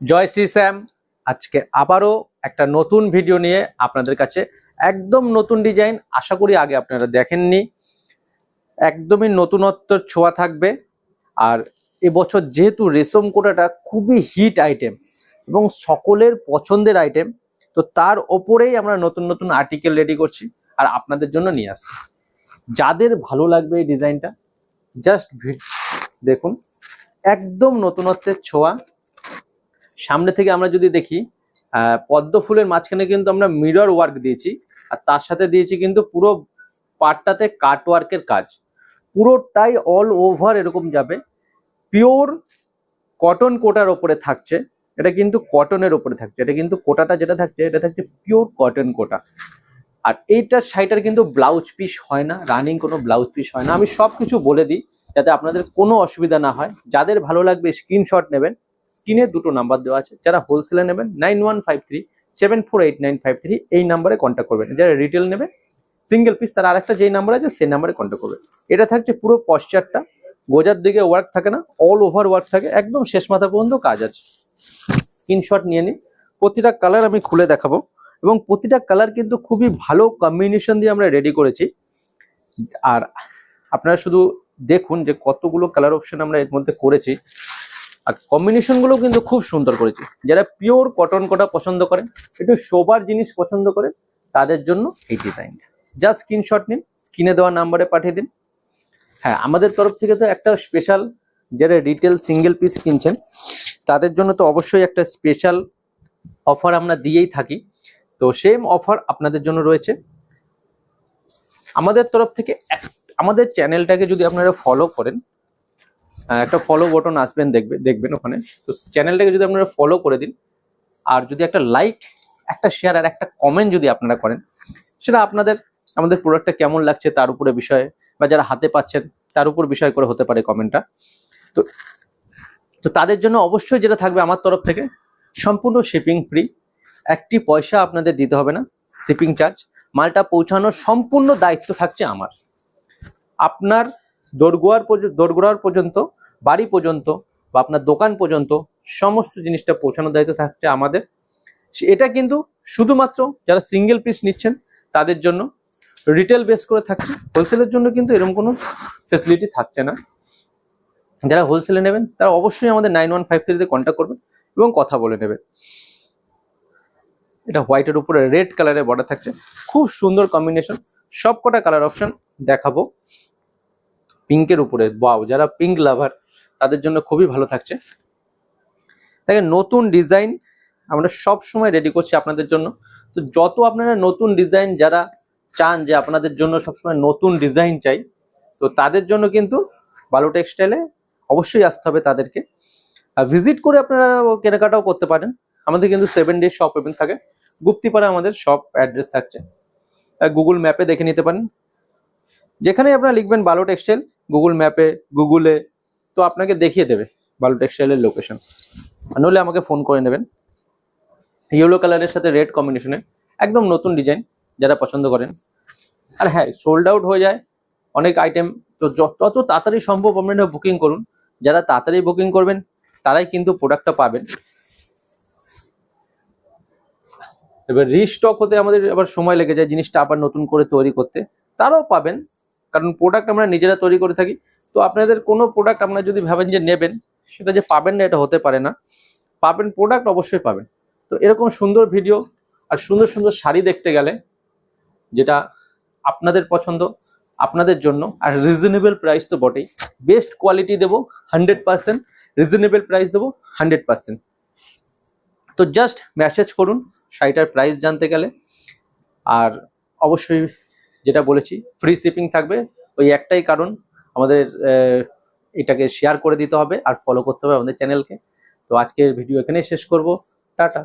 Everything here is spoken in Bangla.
জয় শ্রী শ্যাম। আজকে আবারও একটা নতুন ভিডিও নিয়ে আপনাদের কাছে, একদম নতুন ডিজাইন, আশা করি আগে আপনারা দেখেননি। একদমই নতুনত্বর ছোঁয়া থাকবে। আর এবছর যেহেতু রেশম কোটাটা খুবই হিট আইটেম এবং সকলের পছন্দের আইটেম, তো তার ওপরেই আমরা নতুন নতুন আর্টিকেল রেডি করছি আর আপনাদের জন্য নিয়ে আসছি। যাদের ভালো লাগবে এই ডিজাইনটা, জাস্ট দেখুন, একদম নতুনত্বের ছোঁয়া। সামনে থেকে আমরা যদি দেখি, পদ্ম ফুলের মাঝখানে কিন্তু আমরা মিরর ওয়ার্ক দিয়েছি, আর তার সাথে দিয়েছি কিন্তু পুরো পাটটাতে কাট ওয়ার্কের কাজ। পুরোটাই অল ওভার এরকম যাবে, পিওর কটন কোটার ওপরে থাকছে। এটা কিন্তু কটনের ওপরে থাকছে, এটা কিন্তু কোটাটা যেটা থাকছে এটা থাকছে পিওর কটন কোটা। আর এইটার শাড়িটার কিন্তু ব্লাউজ পিস হয় না, রানিং কোনো ব্লাউজ পিস হয় না। আমি সব কিছু বলে দিই যাতে আপনাদের কোনো অসুবিধা না হয়। যাদের ভালো লাগবে স্ক্রিনশট নেবেন, স্ক্রিনে দুটো নাম্বার দেওয়া আছে। যারা হোলসেলে নেবেন 9153748953 এই নাম্বারে কন্ট্যাক্ট করবেন। যারা রিটেল নেবে সিঙ্গেল পিস, তার আরেকটা যেই নাম্বার আছে সেই নাম্বারে কন্ট্যাক্ট করবেন। এটা থাকছে পুরো পশ্চারটা, গোজার দিকে ওয়ার্ক থাকে না, অল ওভার ওয়ার্ক থাকে, একদম শেষ মাথা পর্যন্ত কাজ আছে। স্ক্রিনশট নিয়ে নিন। প্রতিটা কালার আমি খুলে দেখাবো এবং প্রতিটা কালার কিন্তু খুবই ভালো কম্বিনেশন দিয়ে আমরা রেডি করেছি। আর আপনারা শুধু দেখুন যে কতগুলো কালার অপশন আমরা এর মধ্যে করেছি, আর কম্বিনেশন গুলো কিন্তু খুব সুন্দর করেছি। যারা পিওর কটন কোটা পছন্দ করেন, একটু সোবার জিনিস পছন্দ করেন, তাদের জন্য এই ডিজাইনটা। জাস্ট স্ক্রিনশট নিন, স্ক্রিনে দেওয়া নাম্বারে পাঠিয়ে দিন। হ্যাঁ, আমাদের তরফ থেকে তো একটা স্পেশাল, যারা রিটেল সিঙ্গেল পিস কিনছেন তাদের জন্য তো অবশ্যই একটা স্পেশাল অফার আমরা দিয়েই থাকি। তো সেম অফার আপনাদের জন্য রয়েছে আমাদের তরফ থেকে। আমাদের চ্যানেলটাকে যদি আপনারা ফলো করেন, একটা ফলো বটন আসবেন, দেখবেন ওখানে। তো চ্যানেলটাকে যদি আপনারা ফলো করে দিন, আর যদি একটা লাইক, একটা শেয়ার আর একটা কমেন্ট যদি আপনারা করেন, সেটা আপনাদের আমাদের প্রোডাক্টটা কেমন লাগছে তার উপরে বিষয়, বা যারা হাতে পাচ্ছেন তার উপর বিষয় করে হতে পারে কমেন্টটা। তো তো তাদের জন্য অবশ্যই যেটা থাকবে আমার তরফ থেকে, সম্পূর্ণ শিপিং ফ্রি, একটি পয়সা আপনাদের দিতে হবে না শিপিং চার্জ। মালটা পৌঁছানোর সম্পূর্ণ দায়িত্ব থাকছে আমার। আপনার দোরগোড়ার পর্যন্ত, বাড়ি পর্যন্ত বা আপনার দোকান পর্যন্ত সমস্ত জিনিসটা পৌঁছানোর দায়িত্ব থাকছে আমাদের। এটা কিন্তু শুধুমাত্র যারা সিঙ্গেল পিস নিচ্ছেন তাদের জন্য, রিটেল বেস করে থাকছে। হোলসেলের জন্য কিন্তু এরকম কোনো ফেসিলিটি থাকছে না। যারা হোলসেলে নেবেন তারা অবশ্যই আমাদের 9153-তে কন্ট্যাক্ট করবেন এবং কথা বলে নেবেন। এটা হোয়াইটের উপরে রেড কালারের বর্ডার থাকছে, খুব সুন্দর কম্বিনেশন। সব কটা কালার অপশন দেখাবো। পিঙ্কের উপরে, ওয়াও, যারা পিঙ্ক লাভার তাদের জন্য খুবই ভালো থাকছে। দেখেন, নতুন ডিজাইন আমরা সব সময় রেডি করছি আপনাদের জন্য। তো যত আপনারা নতুন ডিজাইন যারা চান যে আপনাদের জন্য সবসময় নতুন ডিজাইন চাই, তো তাদের জন্য কিন্তু বালু টেক্সটাইলে অবশ্যই আসতে হবে তাদেরকে। আর ভিজিট করে আপনারা কেনাকাটাও করতে পারেন। আমাদের কিন্তু 7 ডেজ শপ ওপেন থাকে। গুপ্তিপাড়া আমাদের শপ অ্যাড্রেস থাকছে, গুগল ম্যাপে দেখে নিতে পারেন। যেখানে আপনারা লিখবেন বালু টেক্সটাইল গুগল ম্যাপে, গুগলে, তো আপনাকে দেখিয়ে দেবে বালু টেক্সটাইলের লোকেশন। নইলে আমাকে ফোন করে নেবেন। ইয়েলো কালারের সাথে রেড কম্বিনেশনে একদম নতুন ডিজাইন, যারা পছন্দ করেন। আর হ্যাঁ, সোল্ড আউট হয়ে যায় অনেক আইটেম, তো যত তাড়াতাড়ি সম্ভব আপনারা বুকিং করুন। যারা তাড়াতাড়ি বুকিং করবেন তারাই কিন্তু প্রোডাক্টটা পাবেন। এবার রিস্টক হতে আমাদের আবার সময় লেগে যায়, জিনিসটা আবার নতুন করে তৈরি করতে। তারাও পাবেন, কারণ প্রোডাক্ট আমরা নিজেরা তৈরি করে থাকি। তো আপনাদের কোনো প্রোডাক্ট আপনারা যদি ভাবেন যে নেবেন, সেটা যে পাবেন না এটা হতে পারে না। পাবেন, প্রোডাক্ট অবশ্যই পাবেন। তো এরকম সুন্দর ভিডিও আর সুন্দর সুন্দর শাড়ি দেখতে গেলে, যেটা আপনাদের পছন্দ, আপনাদের জন্য, আর রিজনেবল প্রাইস তো বটেই। বেস্ট কোয়ালিটি দেবো 100%, রিজনেবল প্রাইস দেবো 100%। তো জাস্ট মেসেজ করুন শাড়িটার প্রাইস জানতে গেলে। আর অবশ্যই যেটা বলেছি, ফ্রি শিপিং থাকবে। ওই একটাই কারণ, আমাদের এটাকে শেয়ার করে দিতে হবে আর ফলো করতে হবে আমাদের চ্যানেলকে। তো আজকের ভিডিও এখানেই শেষ করব। টাটা।